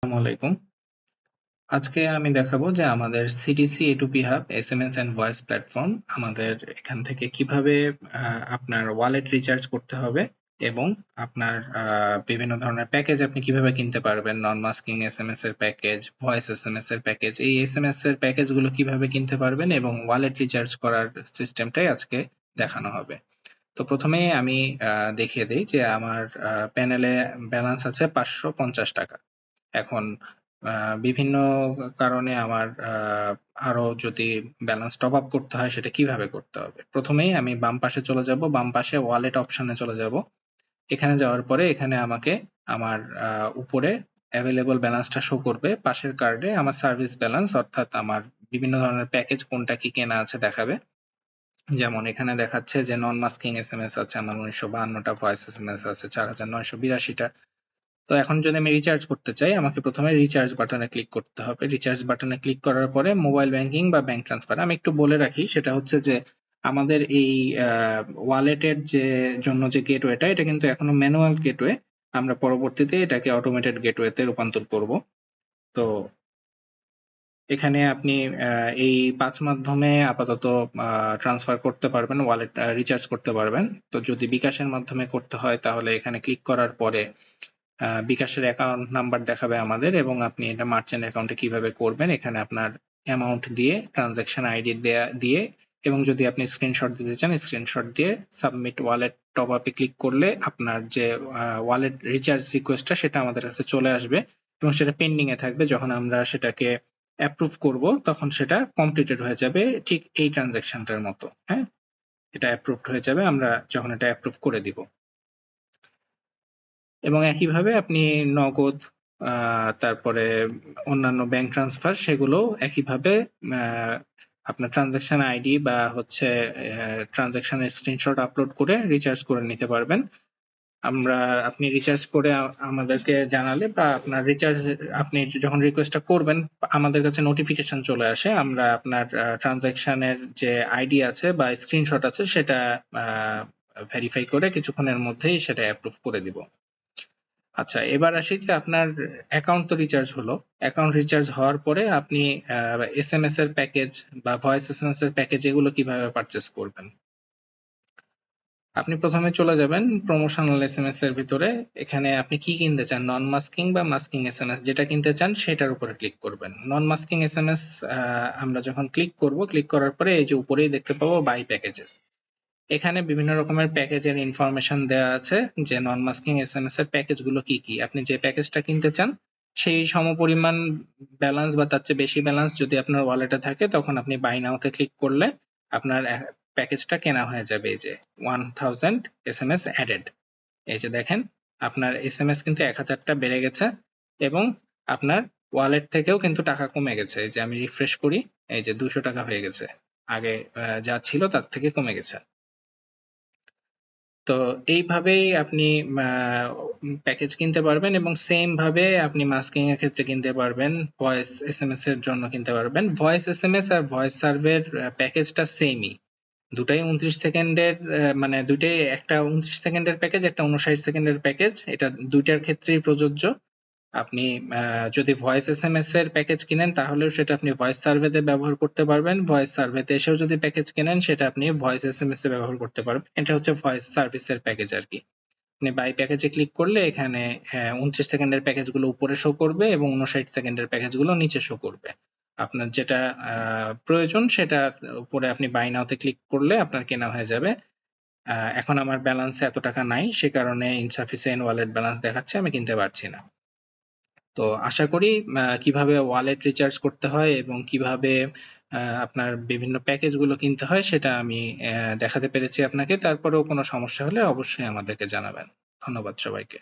আসসালামু আলাইকুম। আজকে আমি দেখাবো যে আমাদের CTC A2P hub SMS and voice platform আমাদের এখান থেকে কিভাবে আপনার ওয়ালেট রিচার্জ করতে হবে এবং আপনার বিভিন্ন ধরনের প্যাকেজ আপনি কিভাবে কিনতে পারবেন, নন মাস্কিং এসএমএস এর প্যাকেজ, ভয়েস এসএমএস এর প্যাকেজ, এই এসএমএস এর প্যাকেজগুলো কিভাবে কিনতে পারবেন এবং ওয়ালেট রিচার্জ করার সিস্টেমটাই আজকে দেখানো হবে। তো প্রথমেই আমি দেখিয়ে দিই যে আমার প্যানেলে ব্যালেন্স আছে 550 টাকা। এখন বিভিন্ন কারণে আমার আরো যদি ব্যালেন্স টপ আপ করতে হয় সেটা কিভাবে করতে হবে। প্রথমেই আমি বাম পাশে চলে যাব, বাম পাশে ওয়ালেট অপশনে চলে যাব। এখানে যাওয়ার পরে এখানে আমাকে আমার উপরে অ্যাভেলেবল ব্যালেন্সটা শো করবে, পাশের কার্ডে আমার সার্ভিস ব্যালেন্স অর্থাৎ আমার বিভিন্ন ধরনের প্যাকেজ কোনটা কি কেনা আছে দেখাবে। যেমন এখানে দেখাচ্ছে যে নন মাস্কিং এসএমএস আছে আমার 1952টা, ভয়েস এসএমএস আছে 4982টা। তো এখন যদি আমি রিচার্জ করতে চাই আমাকে প্রথমে রিচার্জ বাটনে ক্লিক করতে হবে। রিচার্জ বাটনে ক্লিক করার পরে মোবাইল ব্যাংকিং বা ব্যাংক ট্রান্সফার, আমি একটু বলে রাখি সেটা হচ্ছে যে আমাদের এই ওয়ালেটের জন্য যে গেটওয়েটা এটা কিন্তু এখনো ম্যানুয়াল গেটওয়ে, আমরা পরবর্তীতে এটাকে অটোমেটেড গেটওয়েতে রূপান্তর করব। তো এখানে আপনি এই 5 মাধ্যমে আপাতত ট্রান্সফার করতে পারবেন, ওয়ালেট রিচার্জ করতে পারবেন। তো যদি বিকাশের মাধ্যমে করতে হয় তাহলে এখানে ক্লিক করার পরে বিকাশের অ্যাকাউন্ট নাম্বার দেখাবে আমাদের এবং আপনি এটা মার্চেন্ট অ্যাকাউন্টে কিভাবে করবেন এখানে আপনার অ্যামাউন্ট দিয়ে, ট্রানজাকশন আইডি দিয়ে এবং যদি আপনি স্ক্রিনশট দিতে চান স্ক্রিনশট দিয়ে সাবমিট ওয়ালেট টপ আপে ক্লিক করলে আপনার যে ওয়ালেট রিচার্জ রিকোয়েস্টটা সেটা আমাদের কাছে চলে আসবে এবং সেটা পেন্ডিং এ থাকবে। যখন আমরা সেটাকে অ্যাপ্রুভ করব তখন সেটা কমপ্লিটেড হয়ে যাবে, ঠিক এই ট্রানজাকশনটার মতো। হ্যাঁ, এটা অ্যাপ্রুভড হয়ে যাবে আমরা যখন এটা অ্যাপ্রুভ করে দিব। এবং একইভাবে আপনি নগদ তারপরে অন্যান্য ব্যাংক ট্রান্সফার সেগুলো একইভাবে আপনার ট্রানজাকশন আইডি বা হচ্ছে ট্রানজাকশনের স্ক্রিনশট আপলোড করে রিচার্জ করে নিতে পারবেন। আপনি রিচার্জ করে আমাদেরকে জানালে বা আপনার রিচার্জ আপনি যখন রিকোয়েস্টটা করবেন আমাদের কাছে নোটিফিকেশন চলে আসে, আমরা আপনার ট্রানজাকশনের যে আইডি আছে বা স্ক্রিনশট আছে সেটা ভেরিফাই করে কিছুক্ষণের মধ্যেই সেটা অ্যাপ্রুভ করে দিব। আচ্ছা, এবার আসি যে আপনার অ্যাকাউন্ট তো রিচার্জ হলো। অ্যাকাউন্ট রিচার্জ হওয়ার পরে আপনি এসএমএস এর প্যাকেজ বা ভয়েস এসএমএস এর প্যাকেজ এগুলো কিভাবে পারচেজ করবেন। আপনি প্রথমে চলে যাবেন প্রমোশনাল এসএমএস এর ভিতরে, এখানে আপনি কি কিনতে চান, নন মাস্কিং বা মাস্কিং এসএমএস যেটা কিনতে চান সেটার উপরে ক্লিক করবেন। নন মাস্কিং এসএমএস আমরা যখন ক্লিক করব, ক্লিক করার পরে এই যে উপরেই দেখতে পাবো বাই প্যাকেজেস, এখানে বিভিন্ন রকমের প্যাকেজের ইনফরমেশন দেওয়া আছে যে নন মাস্কিং এসএমএস এর প্যাকেজ গুলো কি কি। আপনি যে প্যাকেজটা কিনতে চান সেই সমপরিমাণ ব্যালেন্স বা তার চেয়ে বেশি ব্যালেন্স যদি আপনার ওয়ালেটে থাকে তখন আপনি বাই নাওতে ক্লিক করলে আপনার প্যাকেজটা কেনা হয়ে যাবে। এই যে 1000 এসএমএস অ্যাডেড, এই যে দেখেন আপনার এসএমএস কিন্তু 1000টা বেড়ে গেছে এবং আপনার ওয়ালেট থেকেও কিন্তু টাকা কমে গেছে। এই যে আমি রিফ্রেশ করি, এই যে 200 টাকা হয়ে গেছে, আগে যা ছিল তার থেকে কমে গেছে। তো এইভাবেই আপনি প্যাকেজ কিনতে পারবেন এবং সেম ভাবে আপনি মাস্কিং এর ক্ষেত্রে কিনতে পারবেন, ভয়েস এসএমএস এর জন্য কিনতে পারবেন। ভয়েস এসএমএস আর ভয়েস সার্ভের প্যাকেজটা সেমই, দুটাই 29 সেকেন্ডের, মানে দুটাই, একটা 29 সেকেন্ডের প্যাকেজ একটা 59 সেকেন্ডের প্যাকেজ, এটা দুইটার ক্ষেত্রেই প্রযোজ্য। আপনি যদি ভয়েস এসএমএস এর প্যাকেজ কিনেন তাহলেও সেটা আপনি ভয়েস সার্ভেতে ব্যবহার করতে পারবেন, ভয়েস সার্ভেতে এসেও যদি প্যাকেজ কেনেন সেটা আপনি ভয়েস এসএমএস এ ব্যবহার করতে পারবেন। এটা হচ্ছে ভয়েস সার্ভিসের প্যাকেজ আর কি। আপনি বাই প্যাকেজে ক্লিক করলে এখানে 29 সেকেন্ডের প্যাকেজগুলো উপরে শো করবে এবং 59 সেকেন্ডের প্যাকেজগুলো নিচে শো করবে। আপনার যেটা প্রয়োজন সেটা উপরে আপনি বাই নাওতে ক্লিক করলে আপনার কেনা হয়ে যাবে। এখন আমার ব্যালেন্সে এত টাকা নাই, সে কারণে ইনসাফিসিয়েন্ট ওয়ালেট ব্যালেন্স দেখাচ্ছে, আমি কিনতে পারছি না। তো আশা করি কিভাবে ওয়ালেট রিচার্জ করতে হয় এবং কিভাবে আপনার বিভিন্ন প্যাকেজগুলো কিনতে হয় সেটা আমি দেখাতে পেরেছি আপনাকে। তারপরেও কোনো সমস্যা হলে অবশ্যই আমাদেরকে জানাবেন। ধন্যবাদ সবাইকে।